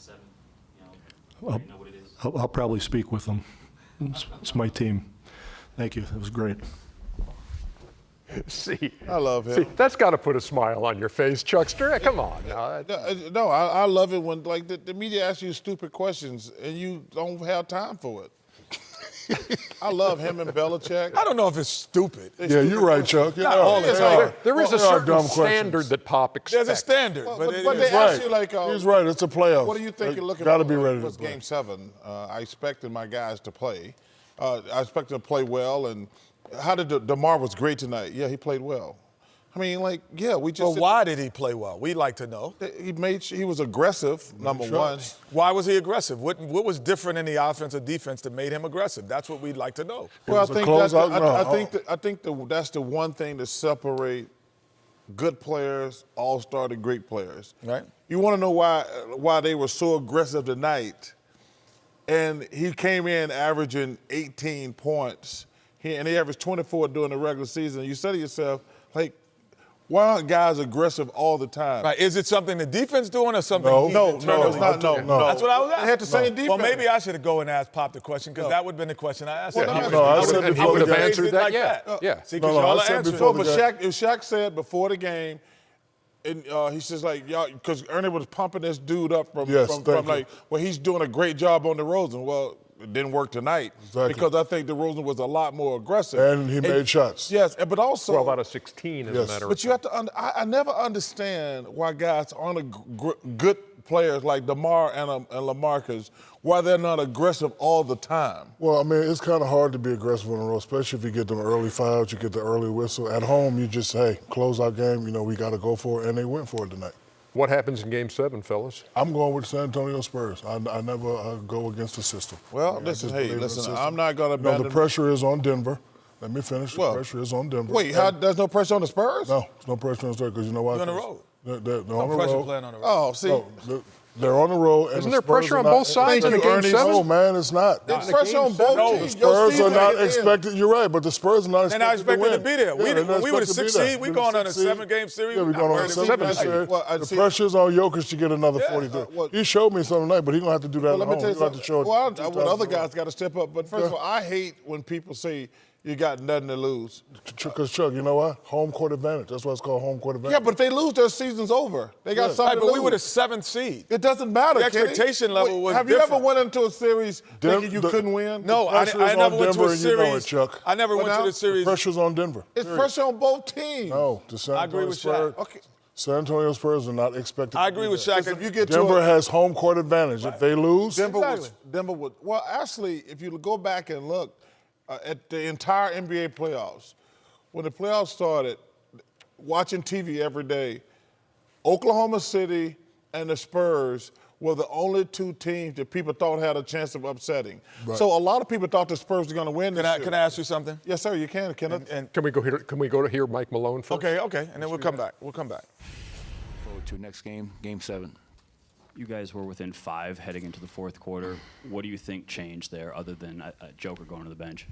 7? You know what it is. I'll probably speak with them. It's my team. Thank you. It was great. See, I love him. see, that's got to put a smile on your face, Chuckster. Come on. No, I love it when like the media asks you stupid questions and you don't have time for it. I love him and Belichick. I don't know if it's stupid. Yeah, you're right, Chuck. Not all the time. There is a Well, certain dumb standard questions. that Pop expects. There's a standard, But it they is- ask you like, He's right. It's a playoff. what do you think you're looking Got for? to be ready to It's play. Game 7. I expected my guys to play. I expected to play well. And how did DeMar was great tonight? Yeah, he played well. I mean, like, yeah, we just. But why did he play well? We'd like to know. He was aggressive. Number one. Why was he aggressive? What was different in the offense or defense that made him aggressive? That's what we'd like to know. Well, I was a think closeout? I think that's the one thing that separate good players, all-star to great players. Right. You want to know why they were so aggressive tonight, and he came in averaging 18 points, and he averaged 24 during the regular season. You say to yourself, like, why aren't guys aggressive all the time? Right. Is it something the defense doing or something? No. he No, internally it's not. doing? No. That's what I was asking. They had the same defense. Well, maybe I should have go and asked Pop the question because that would have been the question I asked. Well, him. no, He no, I would've- said he before would've the game. answered it like Yeah, that. yeah. See, because No, y'all I said answering. before No, the but Shaq said before the game, and he says like, y'all, because Ernie was pumping this dude up from Yes, thank you. like, well, he's doing a great job on DeRozan. Well, it didn't work tonight Exactly. because I think DeRozan was a lot more aggressive. And he made shots. Yes, but also. 12 out of 16, as Yes. a matter of But you have to. I never understand why guys aren't good players like DeMar and LaMarcus, why they're not aggressive all the time. Well, I mean, it's kind of hard to be aggressive on the road, especially if you get them early fouls, you get the early whistle. At home, you just, hey, close our game, we got to go for it, and they went for it tonight. What happens in Game 7, fellas? I'm going with San Antonio Spurs. I never go against the system. Well, I mean, I listen, just hey, believe in the listen, system. I'm not going to No, abandon. the pressure is on Denver. Let me finish. Well, The pressure is on Denver. Wait, there's no pressure on the Spurs? No, there's no pressure on the Spurs because you know why? You're on the road. They're No on the pressure road. playing on the road. Oh, see. No, they're on the road. And Isn't the there Spurs pressure are on not- both sides in a Game No, 7? man, it's not. There's pressure on both No, teams. The Your Spurs season are not ain't in. expected. You're right, but the Spurs are not They're not expected expected to be there. Yeah, We they're not were the expected to be 6th there. seed. We We're going the on a 6th seed. 7-game series. Yeah, we're going on a I'm ready to 7-game beat series. Well, I The see- pressure's on Jokic to get another Yeah, 42. well- He showed me something tonight, but he's going to have to do that Well, at let me home. tell you He's going to have to show something. it. Well, other guys got to step up. But first of all, I hate when people say you got nothing to lose. Because, Chuck, you know what? Home court advantage. That's why it's called home court advantage. Yeah, but if they lose, their season's over. They got Right, something but to we lose. were the 7th seed. It doesn't matter. The Kenny. expectation level was Have you different. ever went into a series thinking you couldn't win? No, I pressure is never on went to Denver, a and you know it, series. Chuck. I never What went to now? the series. Pressure's on Denver. It's Period. pressure on both teams. No, the San I agree Antonio with Spurs. Shaq. Okay. San Antonio Spurs are not expected. I to agree do with that. Shaq. If you get Denver to has home court advantage. If they lose, Denver would. Well, actually, if you go back and look at the entire NBA playoffs, when the playoffs started, watching TV every day, Oklahoma City and the Spurs were the only two teams that people thought had a chance of upsetting. Right. So a lot of people thought the Spurs were going to win this year. Can I ask you something? Yes, sir, you can, Kenneth. And Can we go to hear Mike Malone first? okay, and then we'll come back. Forward to next game, Game 7. You guys were within 5 heading into the fourth quarter. What do you think changed there other than a Joker going to the bench?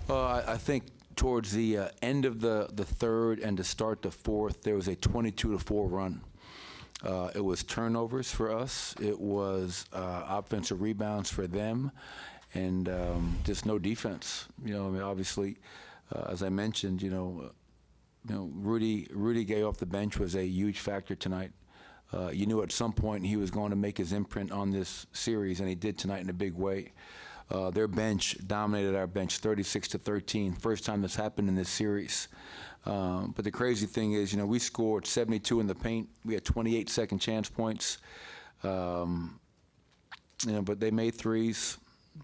I think towards the end of the third and to start the fourth, there was a 22-4 run. It was turnovers for us. It was offensive rebounds for them, and just no defense. I mean, obviously, as I mentioned, Rudy Gay off the bench was a huge factor tonight. You knew at some point he was going to make his imprint on this series, and he did tonight in a big way. Their bench dominated our bench 36-13. First time this happened in this series. But the crazy thing is, we scored 72 in the paint. We had 28 second chance points. But they made threes.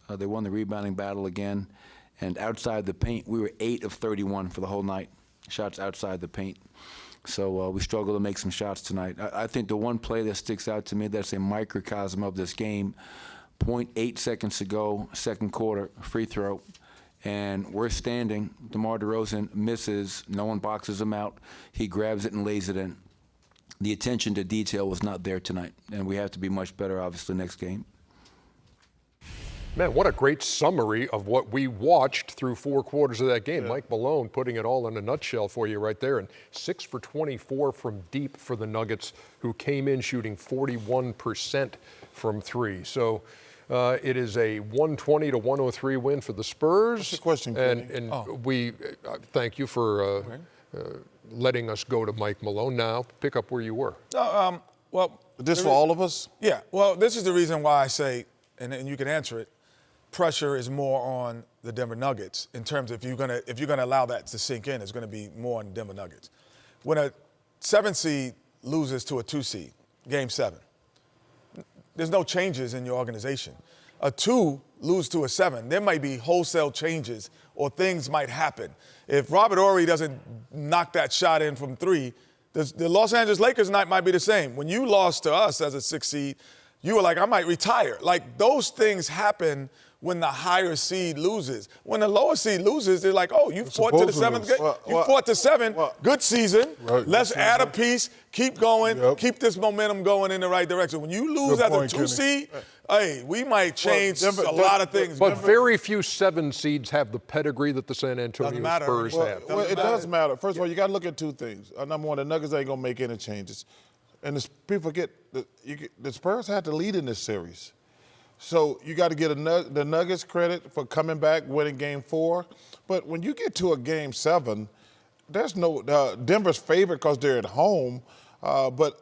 They won the rebounding battle again. And outside the paint, we were 8 of 31 for the whole night. Shots outside the paint. So we struggled to make some shots tonight. I think the one play that sticks out to me that's a microcosm of this game, 0.8 seconds to go, second quarter, free throw, and we're standing. DeMar Derozan misses. No one boxes him out. He grabs it and lays it in. The attention to detail was not there tonight, and we have to be much better, obviously, next game. Man, what a great summary of what we watched through 4 quarters of that game. Mike Malone putting it all in a nutshell for you right there. And 6 for 24 from deep for the Nuggets, who came in shooting 41% from 3. So it is a 120 to 103 win for the Spurs. What's the question, And we thank you for letting us go to Mike Malone. Now, pick up where you were. Well, This for all of us? Yeah. Well, this is the reason why I say, and you can answer it. Pressure is more on the Denver Nuggets in terms of if you're gonna allow that to sink in, it's gonna be more on the Denver Nuggets. When a 7 seed loses to a 2 seed, Game 7, there's no changes in your organization. A 2 lose to a 7, there might be wholesale changes or things might happen. If Robert Horry doesn't knock that shot in from 3, the Los Angeles Lakers night might be the same. When you lost to us as a 6 seed, you were like, I might retire. Like, those things happen when the higher seed loses. When the lower seed loses, they're like, oh, you fought to the 7th game. You fought to 7. Good season. Right, Let's add a piece. Keep going. Keep this momentum going in the right direction. When you lose as a 2 seed, hey, we might change a lot of things. But very few 7 seeds have the pedigree that the San Antonio Spurs have. Well, it does matter. First of all, you got to look at 2 things. Number one, the Nuggets ain't going to make any changes. And people forget the Spurs had to lead in this series. So you got to get the Nuggets credit for coming back, winning Game 4. But when you get to a Game 7, there's no Denver's favorite because they're at home. But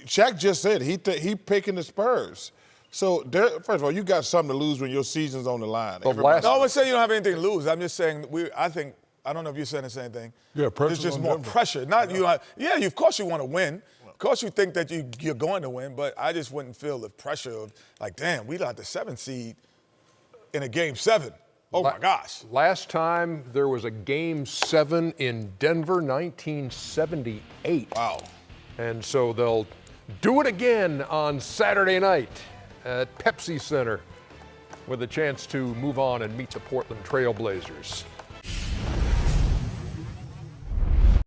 Shaq just said he picking the Spurs. So first of all, you got something to lose when your season's on the line. No, I wouldn't say you don't have anything to lose. I'm just saying I don't know if you're saying the same thing. Yeah, pressure. There's just more pressure. Not you. Yeah, of course you want to win. Of course you think that you're going to win, but I just wouldn't feel the pressure of like, damn, we got the 7th seed in a Game 7. Oh my gosh. Last time there was a Game 7 in Denver, 1978. Wow. And so they'll do it again on Saturday night at Pepsi Center with a chance to move on and meet the Portland Trail Blazers.